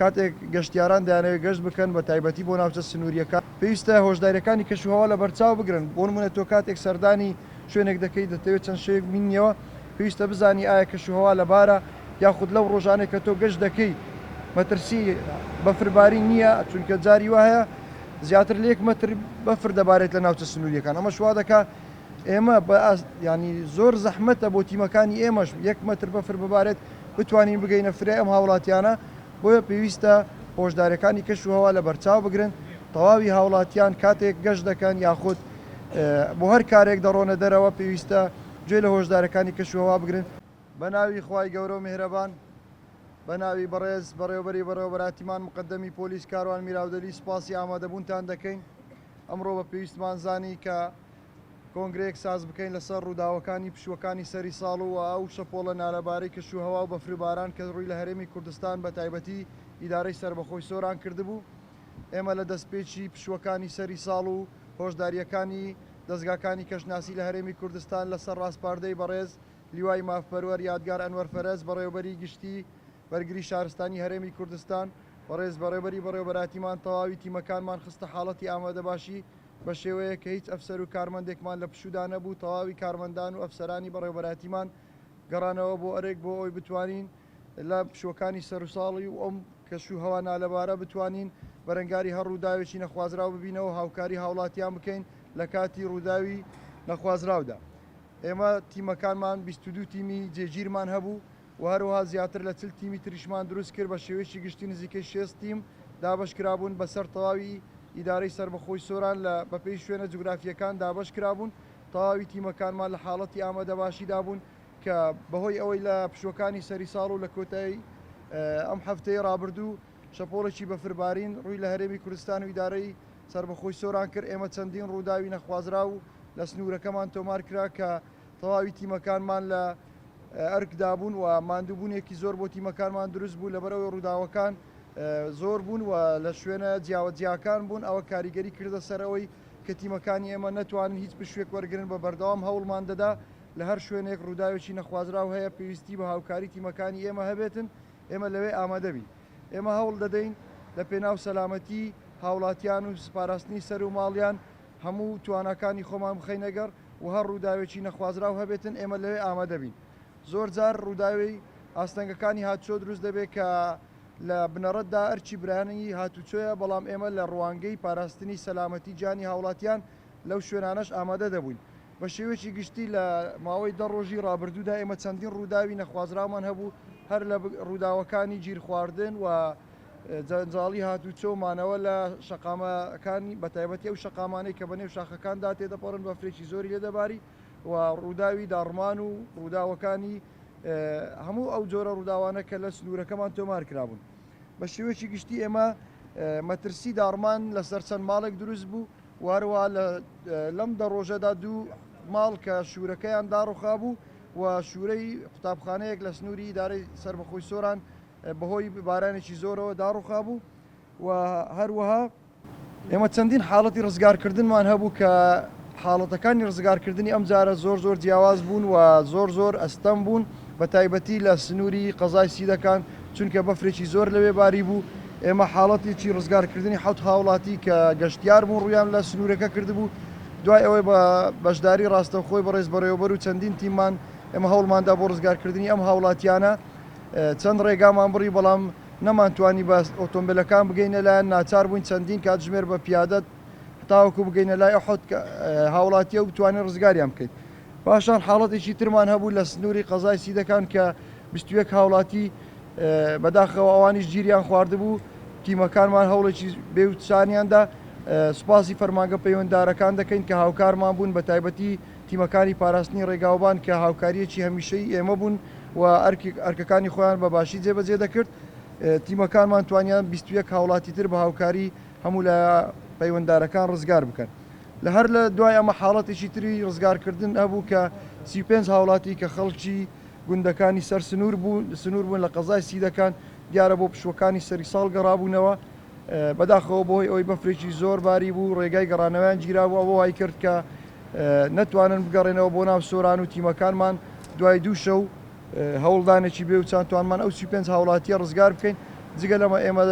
کاتێک گەشتیاران دەیانەوێت گەشت بکەن بە تایبەتی بۆ ناوچە سنووریەکان پێویستە هۆشداریەکانی کەشوهەوا لە بەرچاو بگرن بۆ نمونە تۆ کاتێک سەردانی شوێنێک دەکەی دەتەوێت چەند شوێک بینیەوە پێویستە بزانی ئایا کەشوهەوا لەبارە یاخود لەو ڕۆژانێک کە تۆ گەشت دەکەی مەترسی بەفرباری نییە چونکە جاری وایە زیاتر لە 1 مەتر بەفر دەبارێت لە ناوچە سنووریەکان ئەمە شوا دەکات ئێمە ینی زۆر زەحمەتە بۆ تیمەکانی ئێمەش 1 مەتر بەفر ببارێت بتوانین بگەینە فرێ ئەم هاوڵاتیانە بۆیە پێویستە هۆشداریەکانی کەشوهەوا لە بەرچاو بگرن تەواوی هاوڵاتیان کاتێک گەشت دەکەن یاخود بۆ هەر کارێک دەڕۆنە دەرەوە پێویستە گوێ لە هۆشداریەکانی کەشوهەوا بگرن بە ناوی خوای گەورە و میهرەبان بە ناوی بەڕێز بەڕێوەبەری بەڕێوەبەراتیمان مقدەمی پۆلیس کاروان میراودەلی سوپاسی ئامادەبوونتان دەکەین ئەمڕۆ بە پێویستمان زانی کە کۆنگرێک ساز بکەین لەسەر ڕووداوەکانی پشوەکانی سەری ساڵ و ئەو شەپۆڵە نالەبارەی کەشوهەوا و بەفرباران کە ڕووی لە هەرێمی کوردستان بە تایبەتی ئیدارەی سربەخۆی سۆران کردبوو ئێمە لە دەستپێکی پشوەکانی سەری ساڵ و هۆشداریەکانی دەستگاکانی کەشناسی لە هەرێمی کوردستان لەسەر ڕاستپاردەی بەڕێز لیوای مافپەروەر یادگار ئەنوەر فەرەز بەڕێوەبەری گشتی بەرگری شارستانی هەرێمی کوردستان بەڕێز بەڕێوەبەری بەڕێوەبەراتیمان تەواوی تیمەکانمان خستە حاڵەتی ئامادەباشی بە شێوەیە کە هیچ ئەفسەر و کارمەندێکمان لە پشودا نەبوو تەواوی کارمەندان و ئەفسەرانی بەڕێوەبەراتیمان گەڕانەوە بۆ ئەرێک بۆ ئەوی بتوانین لە پشوەکانی سەر و ساڵی و ئەم کەشوهەوا نالەبارە بتوانین بەرەنگاری هەر ڕووداوێکی نەخوازراو ببینەوە هاوکاری هاوڵاتیان بکەین لە کاتی ڕووداوی نەخوازراودا ئێمە تیمەکانمان 22 تیمی جێگیرمان هەبوو و هەروەها زیاتر لە 40 تیمی تریشمان دروست کرد بە شێوەیەکی گشتی نزیکەی 6 تیم دابەشکرابوون بەسەر تەواوی ئیدارەی سربەخۆی سۆران لە بەپێی شوێنە جوگرافیەکان دابەشکرابوون تەواوی تیمەکانمان لە حاڵەتی ئامادەباشیدا بوون کە بەهۆی ئەوەی لە پشوەکانی سەری ساڵ و لە کۆتایی ئەم هەفتەی ڕابردوو شەپۆڵێکی بەفربارین ڕووی لە هەرێمی کوردستان و ئیدارەی سربەخۆی سۆران کرد ئێمە چەندین ڕووداوی نەخوازرا و لە سنوورەکەمان تۆمار کرا کە تەواوی تیمەکانمان لە ئەرکدابوون و ماندووبوونێکی زۆر بۆ تیمەکانمان دروست بوو لەبەرەوەی ڕووداوەکان زۆر بوون و لە شوێنە جیاوەجیاکان بوون ئەوە کاریگەری کردە سەرەوەی کە تیمەکانی ئێمە نەتوانن هیچ پشوێک وەرگن بە بەردەوام هەوڵمان دەدا لە هەر شوێنێک ڕووداوێکی نەخوازراو هەیە پێویستی بە هاوکاری تیمەکانی ئێمە هەبێتن ئێمە لەوێ ئامادەبی ئێمە هەوڵ دەدەین لە پێناو سەلامەتی هاوڵاتیان و سپاراستنی سەر و ماڵیان هەموو توانەکانی خۆمان بخەینەگەر و هەر ڕووداوێکی نەخوازراو هەبێتن ئێمە لەوێ ئامادەبین زۆر جار ڕووداوی ئاستەنگەکانی هاتوچۆ دروست دەبێت کە لە بنەڕەتدا ئەرچی برایانی هاتوچۆیە بەڵام ئێمە لە ڕوانگەی پاراستنی سەلامەتی جانی هاوڵاتیان لەو شوێنانەش ئامادە دەبووین بە شێوەیەکی گشتی لە ماوەی 10 ڕۆژی ڕابردوودا ئێمە چەندین ڕووداوی نەخوازرامان هەبوو هەر لە ڕووداوەکانی گیر خواردن و جەنجاڵی هاتوچۆمانەوە لە شەقامەکانی بەتایبەتی ئەو شەقامانەی کە بەنێو شاخەکاندا تێدەپەڕن بە فرێکی زۆری لێدەباری و ڕووداوی داڕمان و ڕووداوەکانی هەموو ئەو جۆرە ڕووداوانە کە لە سنوورەکەمان تۆمار کرابوون بە شێوەیەکی گشتی ئێمە مەترسی داڕمان لەسەر چەند ماڵێک دروست بوو وارووا لەم دە ڕۆژەدا دوو ماڵ کە شوورەکەیان داڕوخا بوو و شوورەی قوتابخانەیەک لە سنووری ئیدارەی سربەخۆی سۆران بەهۆی بارانێکی زۆرەوە داڕوخا بوو و هەروەها ئێمە چەندین حاڵەتی ڕزگارکردنمان هەبوو کە حاڵەتەکانی ڕزگارکردنی ئەم جارە زۆر جیاواز بوون و زۆر ئەستەم بوون بە تایبەتی لە سنووری قەزای سیدەکان چونکە بەفرێکی زۆر لەوێ باری بوو ئێمە حاڵەتێکی ڕزگارکردنی حوت هاوڵاتی کە گەشتیار بوون ڕویان لە سنوورەکە کردبوو دوای ئەوەی بە بەشداری ڕاستەوخۆی بەڕێز بەڕێوەبەر و چەندین تیممان ئێمە هەوڵماندا بۆ ڕزگارکردنی ئەم هاوڵاتیانە چەند ڕێگامان بڕی بەڵام نەمانتوانی بە ئۆتۆمبیلەکان بگەینە لایەن ناچار بووین چەندین کاتژمێر بە پیادەت تاوەکو بگەینە لای ئەحد هاوڵاتیە و بتوانین ڕزگاریان بکەیت پاشان حاڵەتێکی ترمان هەبوو لە سنووری قەزای سیدەکان کە 21 هاوڵاتی بەداخەوە ئەوانیش گیریان خواردبوو تیمەکانمان هەوڵێکی بێوچانیاندا سوپاسی فەرمانگە پەیوەنددارەکان دەکەین کە هاوکارمان بوون بە تایبەتی تیمەکانی پاراستنی ڕێگاوبان کە هاوکاریەکی هەمیشەی ئێمە بوون و ئەرکەکانی خۆیان بە باشی جێبەجێ دەکرد تیمەکانمان توانیان 21 هاوڵاتی تر بە هاوکاری هەموو لە پەیوەنددارەکان ڕزگار بکەن لە هەر لە دوای ئەمە حاڵەتێکی تری ڕزگارکردن هەبوو کە 35 هاوڵاتی کە خەڵکی گوندەکانی سەر سنوور بوون لە قەزای سیدەکان دیارە بۆ پشوەکانی سەری ساڵ گەڕابوونەوە بەداخەوە بۆی ئەوەی بەفرێکی زۆر باری بوو ڕێگای گەڕانەوەیان گیرابوو ئەوە وای کرد کە نەتوانن بگەڕێنەوە بۆ ناو سۆران و تیمەکانمان دوای دوو شەو هەوڵدانێکی بێ و چاندتوانمان ئەو 35 هاوڵاتیە ڕزگار بکەین جگە لەمە ئێمە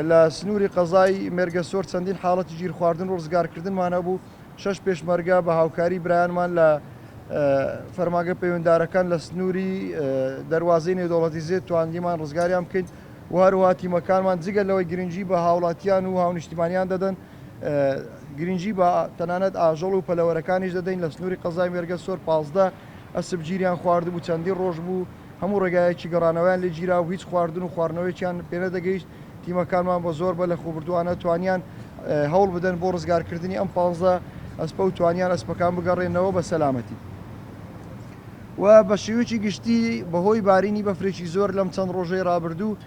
لە سنووری قەزای مێرگەسۆر چەندین حاڵەتی گیر خواردن و ڕزگارکردنمانە بوو 6 پێشمەرگە بە هاوکاری برایانمان لە فەرماگە پەیوەنددارەکان لە سنووری دەواازەی نێودوڵەتی زێت تواندیمان ڕزگاریان بکەین و هەروها تیمەکانمان جگە لەوەی گرنگجی بە هاوڵاتیان و هاونیشتیمانیان دەدەن گرنگجی بە تەنانەت ئاژەڵ و پەلەوەرەکانیش دەدەین لە سنووری قەزای مێرگەسۆر 15 ئەسبگیریان خواردبوو چەندین ڕۆژ بوو هەموو ڕێگایەکی گەڕانەوەیان لێ گیرا و هیچ خواردن و خواردنەوەیان پێنە دەگەیشت تیمەکانمان بە زۆر بە لە خوبردووانە توانیان هەوڵ بدەن بۆ ڕزگارکردنی ئەم 15 ئەسپە و توانیان ئەسپەکان بگەڕێنەوە بە سەلامەتی و بە شێوەیەکی گشتی بەهۆی بارینی بەفرێکی زۆر لەم چەند ڕۆژەی ڕابردوو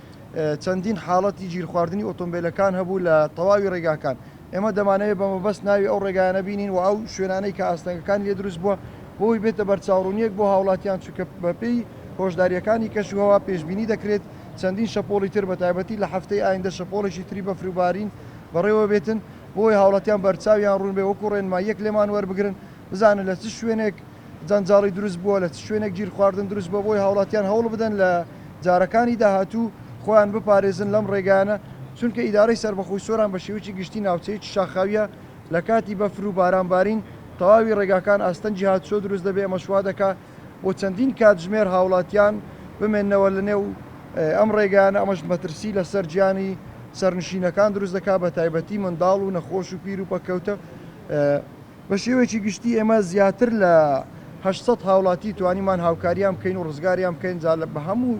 چەندین حاڵەتی گیرخواردنی ئۆتۆمبیلەکان هەبوو لە تەواوی ڕێگاکان ئێمە دەمانەوێت بە مەبەست ناوی ئەو ڕێگایانە بینین و ئەو شوێنانەی کە ئاستەنگەکان لێ دروست بووە بۆی بێتە بەرچاوڕوونیەک بۆ هاوڵاتیان چونکە بەپێی هۆشداریەکانی کەشوهەوا پێشبینی دەکرێت چەندین شەپۆڵی تر بە تایبەتی لە هەفتەی ئایندە شەپۆڵێکی تری بەفروبارین بەڕێوە بێتن بۆی هاوڵاتیان بەرچاویان ڕوون بێ وەکو ڕێنماییەک لێمان وەربگرن بزانن لە چ شوێنێک جەنجاڵی دروست بووە لە چ شوێنێک گیر خواردن دروست بووە بۆی هاوڵاتیان هەوڵ بدەن لە جارەکانی داهاتوو خۆیان بپارێزن لەم ڕێگانە چونکە ئیدارەی سەربەخۆی سۆران بە شێوەیەکی گشتی ناوچەیەکی شاخاویە لە کاتی بەفر و بارانبارین تەواوی ڕێگاکان ئاستەنجی هاتچۆ دروست دەبێ ئەمە شوا دەکا بۆ چەندین کاتژمێر هاوڵاتیان بمێنەوە لە نێو ئەم ڕێگانە ئەمەش مەترسی لەسەر گیانی سەرنشینەکان دروست دەکا بە تایبەتی منداڵ و نەخۆش و پیر و پەکەوتە بە شێوەیەکی گشتی ئێمە زیاتر لە 800 هاوڵاتی توانیمان هاوکاریان بکەین و ڕزگاریان بکەین بە هەموو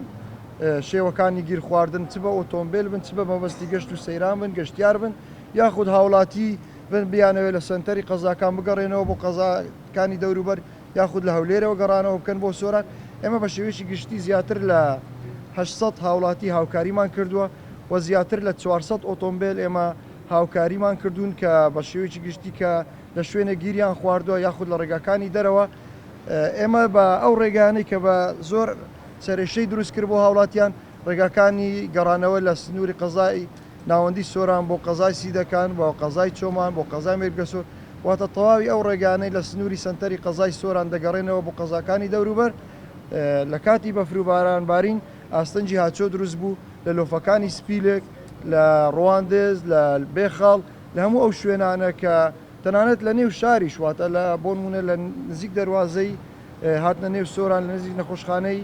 شێوەکانی گیر خواردن چ بە ئۆتۆمبیل بن چ بە مەبەستی گەشت و سەیران بن گەشتیار بن یاخود هاوڵاتی بن بیانەوێت لە سنتەری قەزاکان بگەڕێنەوە بۆ قەزاکانی دەوروبەر یاخود لە هەولێرەوە گەڕانەوە بکەن بۆ سۆران ئێمە بە شێوەیەکی گشتی زیاتر لە 800 هاوڵاتی هاوکاریمان کردووە و زیاتر لە 400 ئۆتۆمبیل ئێمە هاوکاریمان کردوون کە بە شێوەیەکی گشتی کە لە شوێنە گیریان خواردووە یاخود لە ڕێگاکانی دەرەوە ئێمە بە ئەو ڕێگانەی کە بە زۆر سەرێشەی دروست کرد بۆ هاوڵاتیان ڕێگاکانی گەڕانەوە لە سنووری قەزای ناوەندی سۆران بۆ قەزای سیدەکان بۆ قەزای چۆمان بۆ قەزای مێرگەسۆر واتە تەواوی ئەو ڕێگانەی لە سنووری سنتەری قەزای سۆران دەگەڕێنەوە بۆ قەزاکانی دەوروبەر لە کاتی بەفروباران بارین ئاستەنجی هاچۆ دروست بوو لە لۆفەکانی سپیلێک لە ڕواندز لە بێخاڵ لە هەموو ئەو شوێنانە کە تەنانەت لە نێو شاری شواتە لە بۆ نمونە لە نزیک دەواازەی هاتنە نێو سۆران لە نزیک نەخۆشخانەی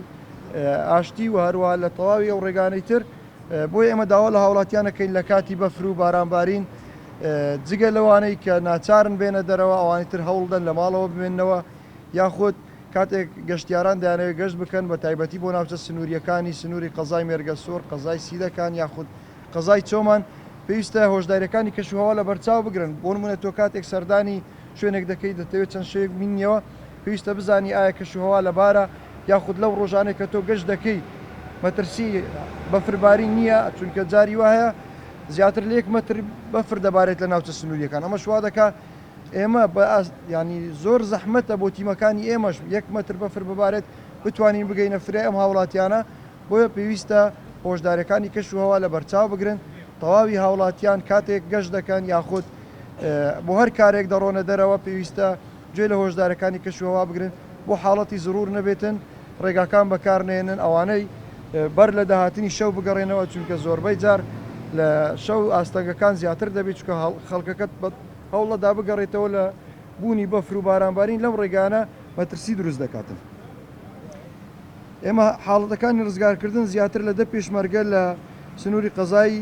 ئاشتی و هەروە لە تەواوی ئەو ڕێگانەی تر بۆی ئێمە داوا لە هاوڵاتیانەکەین لە کاتی بەفر و بارانبارین جگە لەوانەی کە ناچارن بێنە دەرەوە ئەوانی تر هەوڵدەن لە ماڵەوە بمێنەوە یاخود کاتێک گەشتیاران دەیانەوێت گەشت بکەن بە تایبەتی بۆ ناوچە سنووریەکانی سنووری قەزای مێرگەسۆر قەزای سیدەکان یاخود قەزای چۆمان پێویستە هۆشداریەکانی کەشوهەوا لە بەرچاو بگرن بۆ نمونە تۆ کاتێک سەردانی شوێنێک دەکەی دەتەوێت چەند شوێک بینیەوە پێویستە بزانی ئایا کەشوهەوا لەبارە یاخود لەو ڕۆژانێک کە تۆ گەشت دەکەی مەترسی بەفرباری نییە چونکە جاری وایە زیاتر لە 1 مەتر بەفر دەبارێت لە ناوچە سنووریەکان ئەمە شوا دەکا ئێمە ینی زۆر زەحمەتە بۆ تیمەکانی ئێمەش 1 مەتر بەفر ببارێت بتوانین بگەینە فرێ ئەم هاوڵاتیانە بۆیە پێویستە هۆشداریەکانی کەشوهەوا لە بەرچاو بگرن تەواوی هاوڵاتیان کاتێک گەشت دەکەن یاخود بۆ هەر کارێک دەڕۆنە دەرەوە پێویستە گوێ لە هۆشدارەکانی کەشوهەوا بگرن بۆ حاڵەتی زڕور نەبێتن ڕێگاکان بەکارنێنن ئەوانەی بەر لە داهاتنی شەو بگەڕێنەوە چونکە زۆربەی جار لە شەو ئاستەنگەکان زیاتر دەبێت چکە خەڵکەکەت هەوڵەدا بگەڕێتەوە لە بوونی بەفر و بارانبارین لەم ڕێگانە مەترسی دروست دەکاتن ئێمە حاڵەتەکانی ڕزگارکردن زیاتر لە 10 پێشمەرگە لە سنووری قەزای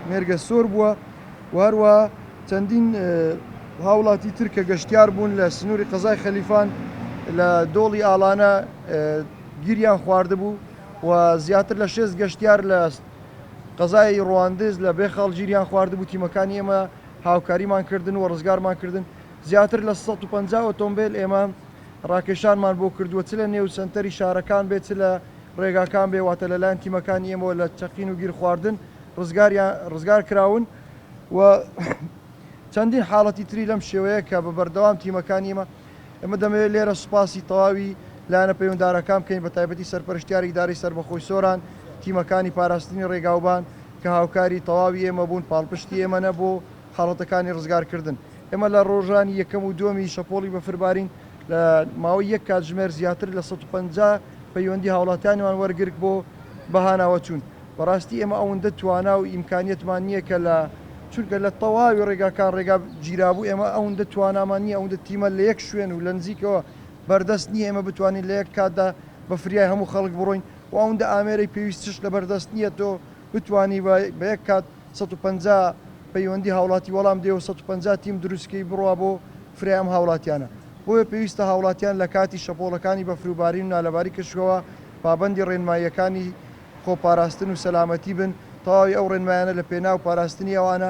مێرگەسۆر بووە و هەروە چەندین هاوڵاتی تر کە گەشتیار بوون لە سنووری قەزای خەلیفان لە دۆڵی ئاڵانە گیریان خواردبوو و زیاتر لە 6 گەشتیار لە قەزای ڕواندز لە بێخەڵ گیریان خواردبوو تیمەکانی ئێمە هاوکاریمان کردن و ڕزگارمان کردن زیاتر لە 150 ئۆتۆمبیل ئێمە ڕاکێشانمان بۆ کردووە چ لە نێو سنتەری شارەکان بێت لە ڕێگاکان بێ واتە لەلایەن تیمەکانی ئێمەوە لە چەقین و گیر خواردن ڕزگار کراون و چەندین حاڵەتی تری لەم شێوەیە کە بە بەردەوام تیمەکانی ئێمە دەمەوێت لێرە سوپاسی تەواوی لایەنە پەیوەنددارەکان بکەین بە تایبەتی سەرپەرشتیاری ئیدارەی سەربەخۆی سۆران تیمەکانی پاراستنی ڕێگاوبان کە هاوکاری تەواوی ئێمە بوون پاڵپشتی ئێمە نەبوو حاڵەتەکانی ڕزگارکردن ئێمە لە ڕۆژانی یەکەم و دووەمی شەپۆڵی بەفربارین لە ماوەی 1 کاتژمێر زیاتر لە 150 پەیوەندی هاوڵاتیانیان وەرگرت بۆ بەهاناوە چوون بەڕاستی ئێمە ئەوەندە توانا و ئیمکانیەتمان نییە کە لە چونکە لە تەواوی ڕێگاکان ڕێگا گیرابوو ئێمە ئەوەندە توانامان نییە ئەوەندە تیمە لە یەک شوێن و لە نزیکەوە بەردەست نییە ئێمە بتوانین لە یەک کاتدا بە فریای هەموو خەڵک بڕۆین و ئەوەندە ئامێرەی پێویستیش لە بەردەست نییە تۆ بتوانی بە یەک کات 150 پەیوەندی هاوڵاتی وەڵام دێ و 150 تیم دروستکەی بڕوا بۆ فریام هاوڵاتیانە بۆیە پێویستە هاوڵاتیان لە کاتی شەپۆڵەکانی بە فروباری و نالەباری کەشوەوە پابەندی ڕێنماییەکانی خۆپاراستن و سەلامەتی بن تەواوی ئەو ڕێنمایانە لە پێناو پاراستنی ئەوانە